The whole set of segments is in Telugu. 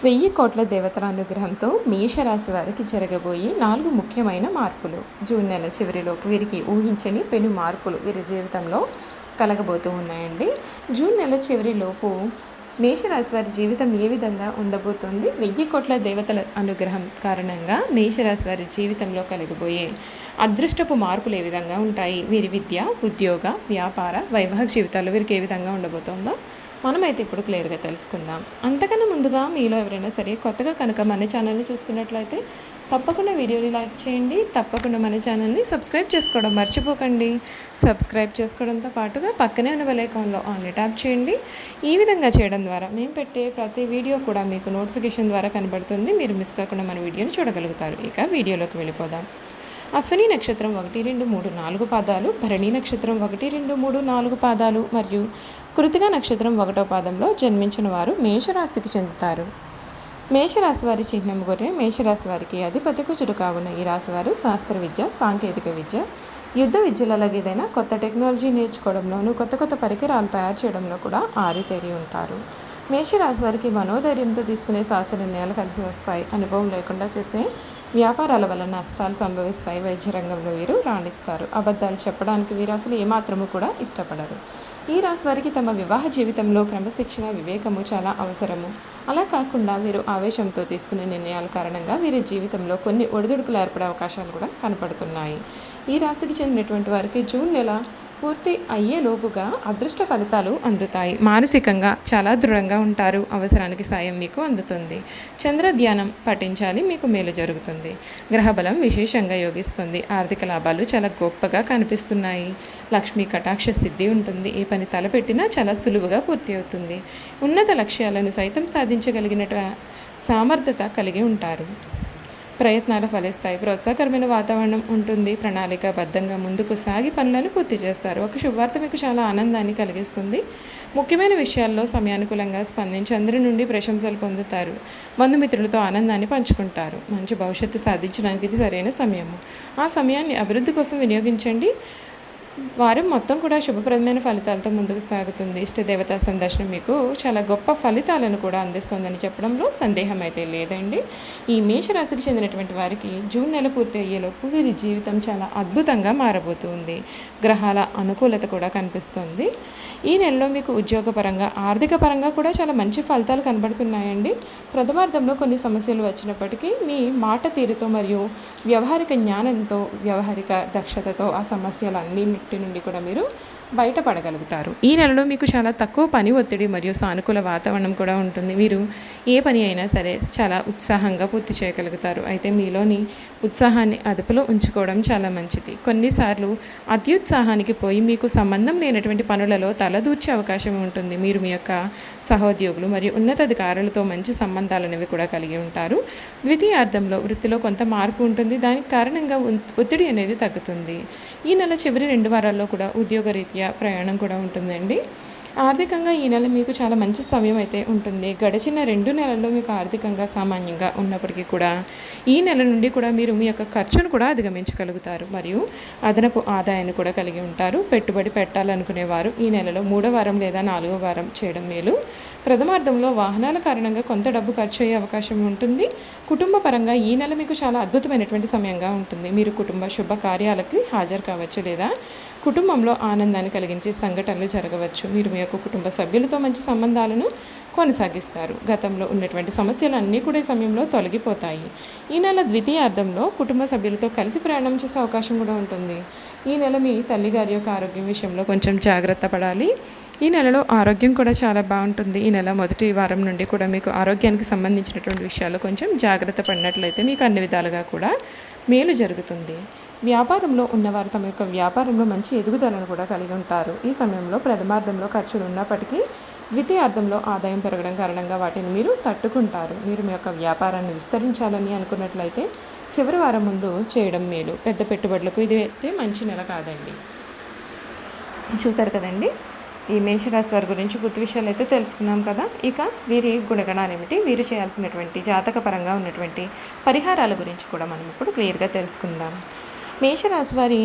1000 కోట్ల దేవతల అనుగ్రహంతో మేషరాశి వారికి జరగబోయే 4 ముఖ్యమైన మార్పులు. జూన్ నెల చివరిలోపు వీరికి ఊహించని పెను మార్పులు వీరి జీవితంలో కలగబోతూ ఉన్నాయండి. జూన్ నెల చివరిలోపు మేషరాశి వారి జీవితం ఏ విధంగా ఉండబోతోంది? 1000 కోట్ల దేవతల అనుగ్రహం కారణంగా మేషరాశి వారి జీవితంలో కలగబోయే అదృష్టపు మార్పులు ఏ విధంగా ఉంటాయి? వీరి విద్య, ఉద్యోగ, వ్యాపార, వైవాహిక జీవితాల్లో వీరికి ఏ విధంగా ఉండబోతోందో మనమైతే ఇప్పుడు క్లియర్గా తెలుసుకుందాం. అంతకన్నా ముందుగా మీలో ఎవరైనా సరే కొత్తగా కనుక మన ఛానల్ని చూస్తున్నట్లయితే తప్పకుండా వీడియోని లైక్ చేయండి. తప్పకుండా మన ఛానల్ని సబ్స్క్రైబ్ చేసుకోవడం మర్చిపోకండి. సబ్స్క్రైబ్ చేసుకోవడంతో పాటుగా పక్కనే ఉన్న బెల్ ఐకాన్లో ఆన్లీ ట్యాప్ చేయండి. ఈ విధంగా చేయడం ద్వారా మేము పెట్టే ప్రతి వీడియో కూడా మీకు నోటిఫికేషన్ ద్వారా కనబడుతుంది. మీరు మిస్ కాకుండా మన వీడియోని చూడగలుగుతారు. ఇక వీడియోలోకి వెళ్ళిపోదాం. అశ్విని నక్షత్రం 1, 2, 3, 4 పాదాలు, భరణి నక్షత్రం 1, 2, 3, 4 పాదాలు మరియు కృతిక నక్షత్రం 1వ పాదంలో జన్మించిన వారు మేషరాశికి చెందుతారు. మేషరాశి వారి చిహ్నం గొర్రె. మేషరాశి వారికి అధిపతి కుజుడు కావున ఈ రాశి వారు శాస్త్ర విద్య, సాంకేతిక విద్య, యుద్ధ విద్యలలో ఏదైనా కొత్త టెక్నాలజీ నేర్చుకోవడంలోనూ కొత్త పరికరాలు తయారు చేయడంలో కూడా ఆరితేరి ఉంటారు. మేషరాశి వారికి మనోధైర్యంతో తీసుకునే శాస్త్ర నిర్ణయాలు కలిసి వస్తాయి. అనుభవం లేకుండా చేసే వ్యాపారాల వల్ల నష్టాలు సంభవిస్తాయి. వైద్య రంగంలో వీరు రాణిస్తారు. అబద్ధాలు చెప్పడానికి వీరు అసలు ఏమాత్రము కూడా ఇష్టపడరు. ఈ రాశి వారికి తమ వివాహ జీవితంలో క్రమశిక్షణ, వివేకము చాలా అవసరము. అలా కాకుండా వీరు ఆవేశంతో తీసుకునే నిర్ణయాల కారణంగా వీరి జీవితంలో కొన్ని ఒడిదుడుకులు ఏర్పడే అవకాశాలు కూడా కనపడుతున్నాయి. ఈ రాశికి చెందినటువంటి వారికి జూన్ నెల పూర్తి అయ్యేలోపుగా అదృష్ట ఫలితాలు అందుతాయి. మానసికంగా చాలా దృఢంగా ఉంటారు. అవసరానికి సాయం మీకు అందుతుంది. చంద్ర ధ్యానం పఠించాలి, మీకు మేలు జరుగుతుంది. గ్రహబలం విశేషంగా యోగిస్తుంది. ఆర్థిక లాభాలు చాలా గొప్పగా కనిపిస్తున్నాయి. లక్ష్మీ కటాక్ష సిద్ధి ఉంటుంది. ఏ పని తలపెట్టినా చాలా సులువుగా పూర్తి అవుతుంది. ఉన్నత లక్ష్యాలను సైతం సాధించగలిగినట్టు సామర్థ్యత కలిగి ఉంటారు. ప్రయత్నాలు ఫలిస్తాయి. ప్రోత్సాహకరమైన వాతావరణం ఉంటుంది. ప్రణాళికాబద్ధంగా ముందుకు సాగి పనులను పూర్తి చేస్తారు. ఒక శుభవార్త మీకు చాలా ఆనందాన్ని కలిగిస్తుంది. ముఖ్యమైన విషయాల్లో సమయానుకూలంగా స్పందించి అందరి నుండి ప్రశంసలు పొందుతారు. బంధుమిత్రులతో ఆనందాన్ని పంచుకుంటారు. మంచి భవిష్యత్తు సాధించడానికి ఇది సరైన సమయము. ఆ సమయాన్ని అభివృద్ధి కోసం వినియోగించండి. వారం మొత్తం కూడా శుభప్రదమైన ఫలితాలతో ముందుకు సాగుతుంది. ఇష్టదేవతా సందర్శనం మీకు చాలా గొప్ప ఫలితాలను కూడా అందిస్తుందని చెప్పడంలో సందేహం అయితే లేదండి. ఈ మేషరాశికి చెందినటువంటి వారికి జూన్ నెల పూర్తి అయ్యేలోపు వీరి జీవితం చాలా అద్భుతంగా మారబోతుంది. గ్రహాల అనుకూలత కూడా కనిపిస్తుంది. ఈ నెలలో మీకు ఉద్యోగపరంగా, ఆర్థిక పరంగా కూడా చాలా మంచి ఫలితాలు కనబడుతున్నాయండి. ప్రథమార్థంలో కొన్ని సమస్యలు వచ్చినప్పటికీ మీ మాట తీరుతో మరియు వ్యవహారిక జ్ఞానంతో, వ్యవహారిక దక్షతతో ఆ సమస్యలన్నింటి నుండి కూడా మీరు బయటపడగలుగుతారు. ఈ నెలలో మీకు చాలా తక్కువ పని ఒత్తిడి మరియు సానుకూల వాతావరణం కూడా ఉంటుంది. మీరు ఏ పని అయినా సరే చాలా ఉత్సాహంగా పూర్తి చేయగలుగుతారు. అయితే మీలోని ఉత్సాహాన్ని అదుపులో ఉంచుకోవడం చాలా మంచిది. కొన్నిసార్లు అత్యుత్సాహానికి పోయి మీకు సంబంధం లేనటువంటి పనులలో తలదూర్చే అవకాశం ఉంటుంది. మీరు మీ యొక్క సహోద్యోగులు మరియు ఉన్నతాధికారులతో మంచి సంబంధాలు అనేవి కూడా కలిగి ఉంటారు. ద్వితీయార్థంలో వృత్తిలో కొంత మార్పు ఉంటుంది. దానికి కారణంగా ఒత్తిడి అనేది తగ్గుతుంది. ఈ నెల చివరి 2 వారాల్లో కూడా ఉద్యోగరీత్యా ప్రయాణం కూడా ఉంటుందండి. ఆర్థికంగా ఈ నెల మీకు చాలా మంచి సమయం అయితే ఉంటుంది. గడిచిన 2 నెలల్లో మీకు ఆర్థికంగా సామాన్యంగా ఉన్నప్పటికీ కూడా ఈ నెల నుండి కూడా మీరు మీ యొక్క ఖర్చును కూడా అధిగమించగలుగుతారు మరియు అదనపు ఆదాయాన్ని కూడా కలిగి ఉంటారు. పెట్టుబడి పెట్టాలనుకునేవారు ఈ నెలలో 3వ వారం లేదా 4వ వారం చేయడం మేలు. ప్రథమార్థంలో వాహనాల కారణంగా కొంత డబ్బు ఖర్చు అయ్యే అవకాశం ఉంటుంది. కుటుంబ పరంగా ఈ నెల మీకు చాలా అద్భుతమైనటువంటి సమయంగా ఉంటుంది. మీరు కుటుంబ శుభ కార్యాలకి హాజరు కావచ్చు లేదా కుటుంబంలో ఆనందాన్ని కలిగించే సంఘటనలు జరగవచ్చు. మీరు మీ యొక్క కుటుంబ సభ్యులతో మంచి సంబంధాలను కొనసాగిస్తారు. గతంలో ఉన్నటువంటి సమస్యలు అన్నీ కూడా ఈ సమయంలో తొలగిపోతాయి. ఈ నెల ద్వితీయార్థంలో కుటుంబ సభ్యులతో కలిసి ప్రయాణం చేసే అవకాశం కూడా ఉంటుంది. ఈ నెల మీ తల్లిగారి యొక్క ఆరోగ్యం విషయంలో కొంచెం జాగ్రత్త పడాలి. ఈ నెలలో ఆరోగ్యం కూడా చాలా బాగుంటుంది. ఈ నెల మొదటి వారం నుండి కూడా మీకు ఆరోగ్యానికి సంబంధించినటువంటి విషయాలు కొంచెం జాగ్రత్త పడినట్లయితే మీకు అన్ని విధాలుగా కూడా మేలు జరుగుతుంది. వ్యాపారంలో ఉన్నవారు తమ యొక్క వ్యాపారంలో మంచి ఎదుగుదలను కూడా కలిగి ఉంటారు. ఈ సమయంలో ప్రథమార్థంలో ఖర్చులు ఉన్నప్పటికీ ద్వితీయార్థంలో ఆదాయం పెరగడం కారణంగా వాటిని మీరు తట్టుకుంటారు. మీరు మీ యొక్క వ్యాపారాన్ని విస్తరించాలని అనుకున్నట్లయితే చివరి వారం ముందు చేయడం మేలు. పెద్ద పెట్టుబడులకు ఇది అయితే మంచి నెల కాదండి. చూసారు కదండి, ఈ మేషరాశి వారి గురించి పూర్తి విషయాలు అయితే తెలుసుకున్నాం కదా. ఇక వీరి గుణగణాలు ఏమిటి, వీరు చేయాల్సినటువంటి జాతకపరంగా ఉన్నటువంటి పరిహారాల గురించి కూడా మనం ఇప్పుడు క్లియర్గా తెలుసుకుందాం. మేషరాశి వారి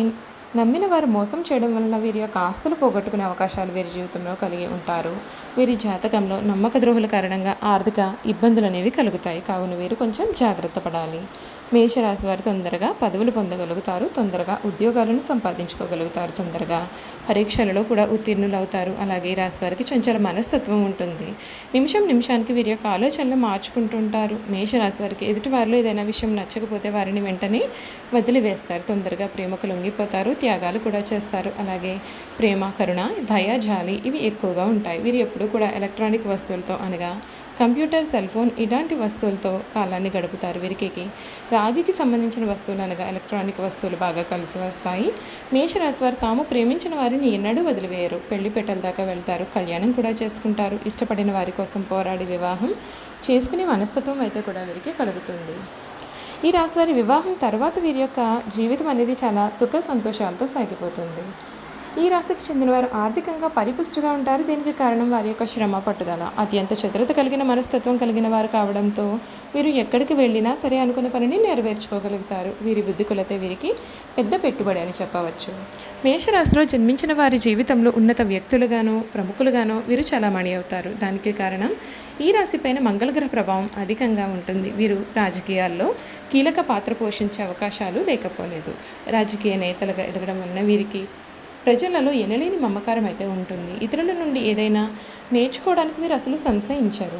నమ్మిన వారు మోసం చేయడం వలన వీరి యొక్క ఆస్తులు పోగొట్టుకునే అవకాశాలు వీరి జీవితంలో కలిగి ఉంటారు. వీరి జాతకంలో నమ్మక ద్రోహుల కారణంగా ఆర్థిక ఇబ్బందులు అనేవి కలుగుతాయి. కావున వీరు కొంచెం జాగ్రత్త పడాలి. మేషరాశి వారు తొందరగా పదవులు పొందగలుగుతారు, తొందరగా ఉద్యోగాలను సంపాదించుకోగలుగుతారు, తొందరగా పరీక్షలలో కూడా ఉత్తీర్ణులు అవుతారు. అలాగే ఈ రాశి వారికి చంచల మనస్తత్వం ఉంటుంది. నిమిషం నిమిషానికి వీరి యొక్క ఆలోచనలు మార్చుకుంటుంటారు. మేషరాశి వారికి ఎదుటి వారిలో ఏదైనా విషయం నచ్చకపోతే వారిని వెంటనే వదిలివేస్తారు. తొందరగా ప్రేమకు లొంగిపోతారు, త్యాగాలు కూడా చేస్తారు. అలాగే ప్రేమ, కరుణ, దయ, జాలి ఇవి ఎక్కువగా ఉంటాయి. వీరు ఎప్పుడూ కూడా ఎలక్ట్రానిక్ వస్తువులతో అనగా కంప్యూటర్, సెల్ ఫోన్ ఇలాంటి వస్తువులతో కాలాన్ని గడుపుతారు. వీరికి రాగికి సంబంధించిన వస్తువులు అనగా ఎలక్ట్రానిక్ వస్తువులు బాగా కలిసి వస్తాయి. మేషరాశి వారు తాము ప్రేమించిన వారిని ఎన్నడూ వదిలివేయరు. పెళ్లి పెట్టెల దాకా వెళ్తారు, కళ్యాణం కూడా చేసుకుంటారు. ఇష్టపడిన వారి కోసం పోరాడి వివాహం చేసుకునే మనస్తత్వం అయితే కూడా వీరికి కలుగుతుంది. ఈ రాశి వారి వివాహం తర్వాత వీరి యొక్క జీవితం అనేది చాలా సుఖ సంతోషాలతో సాగిపోతుంది. ఈ రాశికి చెందిన వారు ఆర్థికంగా పరిపుష్టిగా ఉంటారు. దీనికి కారణం వారి యొక్క శ్రమ, పట్టుదల. అత్యంత చతురత కలిగిన మనస్తత్వం కలిగిన వారు కావడంతో వీరు ఎక్కడికి వెళ్ళినా సరే అనుకున్న పనిని నెరవేర్చుకోగలుగుతారు. వీరి బుద్ధికులతే వీరికి పెద్ద పెట్టుబడి అని చెప్పవచ్చు. మేషరాశిలో జన్మించిన వారి జీవితంలో ఉన్నత వ్యక్తులుగానో ప్రముఖులుగానో వీరు చలామణి అవుతారు. దానికి కారణం ఈ రాశిపైన మంగళగ్రహ ప్రభావం అధికంగా ఉంటుంది. వీరు రాజకీయాల్లో కీలక పాత్ర పోషించే అవకాశాలు లేకపోలేదు. రాజకీయ నేతలుగా ఎదగడం వలన వీరికి ప్రజలలో ఎనలేని మమకారం అయితే ఉంటుంది. ఇతరుల నుండి ఏదైనా నేర్చుకోవడానికి వీరు అసలు సంశయించరు.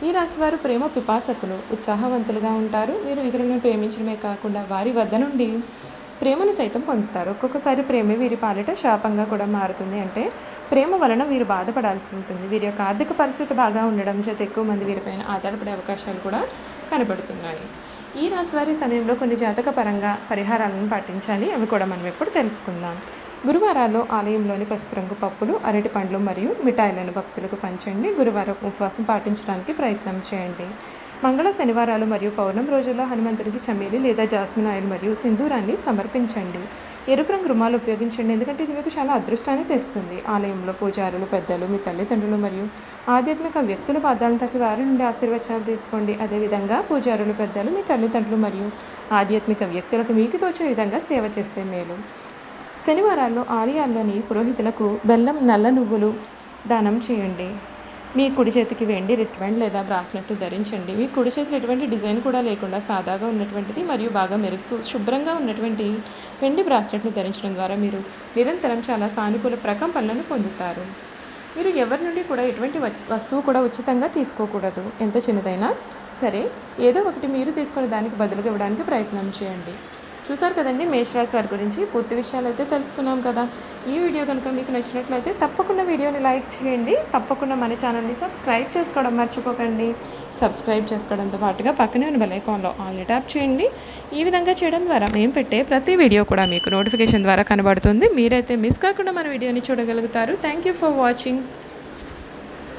ఈ రాశివారు ప్రేమ పిపాసకులు, ఉత్సాహవంతులుగా ఉంటారు. వీరు ఇతరులను ప్రేమించడమే కాకుండా వారి వద్ద నుండి ప్రేమను సైతం పొందుతారు. ఒక్కొక్కసారి ప్రేమ వీరి పాలిట శాపంగా కూడా మారుతుంది. అంటే ప్రేమ వలన వీరు బాధపడాల్సి ఉంటుంది. వీరి యొక్క ఆర్థిక పరిస్థితి బాగా ఉండడం చేత ఎక్కువ మంది వీరిపైన ఆధారపడే అవకాశాలు కూడా కనబడుతున్నాయి. ఈ రాశివారి సమయంలో కొన్ని జాతక పరంగా పరిహారాలను పాటించాలి. అవి కూడా మనం ఇప్పుడు తెలుసుకుందాం. గురువారాల్లో ఆలయంలోని పసుపు రంగు పప్పులు, అరటి పండ్లు మరియు మిఠాయిలను భక్తులకు పంచండి. గురువారం ఉపవాసం పాటించడానికి ప్రయత్నం చేయండి. మంగళ, శనివారాలు మరియు పౌర్ణమి రోజుల్లో హనుమంతుడికి చమేలి లేదా జాస్మిన్ ఆయిల్ మరియు సింధూరాన్ని సమర్పించండి. ఎరుపు రంగు రుమాలు ఉపయోగించండి, ఎందుకంటే ఇది మీకు చాలా అదృష్టాన్ని తెస్తుంది. ఆలయంలో పూజారులు, పెద్దలు, మీ తల్లిదండ్రులు మరియు ఆధ్యాత్మిక వ్యక్తుల పాదాలను తాకి వారి నుండి ఆశీర్వచనాలు తీసుకోండి. అదేవిధంగా పూజారులు, పెద్దలు, మీ తల్లిదండ్రులు మరియు ఆధ్యాత్మిక వ్యక్తులకు మీకు తోచిన విధంగా సేవ చేస్తే మేలు. శనివారాల్లో ఆలయాల్లోని పురోహితులకు బెల్లం, నల్ల నువ్వులు దానం చేయండి. మీ కుడి చేతికి వెండి రిస్ట్ బ్యాండ్ లేదా బ్రాస్లెట్ ధరించండి. మీ కుడి చేతిలో ఎటువంటి డిజైన్ కూడా లేకుండా సాదాగా ఉన్నటువంటిది మరియు బాగా మెరుస్తూ శుభ్రంగా ఉన్నటువంటి వెండి బ్రాస్లెట్ను ధరించడం ద్వారా మీరు నిరంతరం చాలా సానుకూల ప్రకంపనలను పొందుతారు. మీరు ఎవరి నుండి కూడా ఎటువంటి వస్తువు కూడా ఉచితంగా తీసుకోకూడదు. ఎంత చిన్నదైనా సరే ఏదో ఒకటి మీరు తీసుకునే దానికి బదులుగా ఇవ్వడానికి ప్రయత్నం చేయండి. చూసారు కదండి, మేషరాశి వారి గురించి పూర్తి విషయాలు అయితే తెలుసుకున్నాం కదా. ఈ వీడియో కనుక మీకు నచ్చినట్లయితే తప్పకుండా వీడియోని లైక్ చేయండి. తప్పకుండా మన ఛానల్ని సబ్స్క్రైబ్ చేసుకోవడం మర్చిపోకండి. సబ్స్క్రైబ్ చేసుకోవడంతో పాటుగా పక్కనే ఉన్న బెల్ ఐకాన్లో ఆల్ని ట్యాప్ చేయండి. ఈ విధంగా చేయడం ద్వారా మేము పెట్టే ప్రతి వీడియో కూడా మీకు నోటిఫికేషన్ ద్వారా కనబడుతుంది. మీరైతే మిస్ కాకుండా మన వీడియోని చూడగలుగుతారు. Thank you for watching.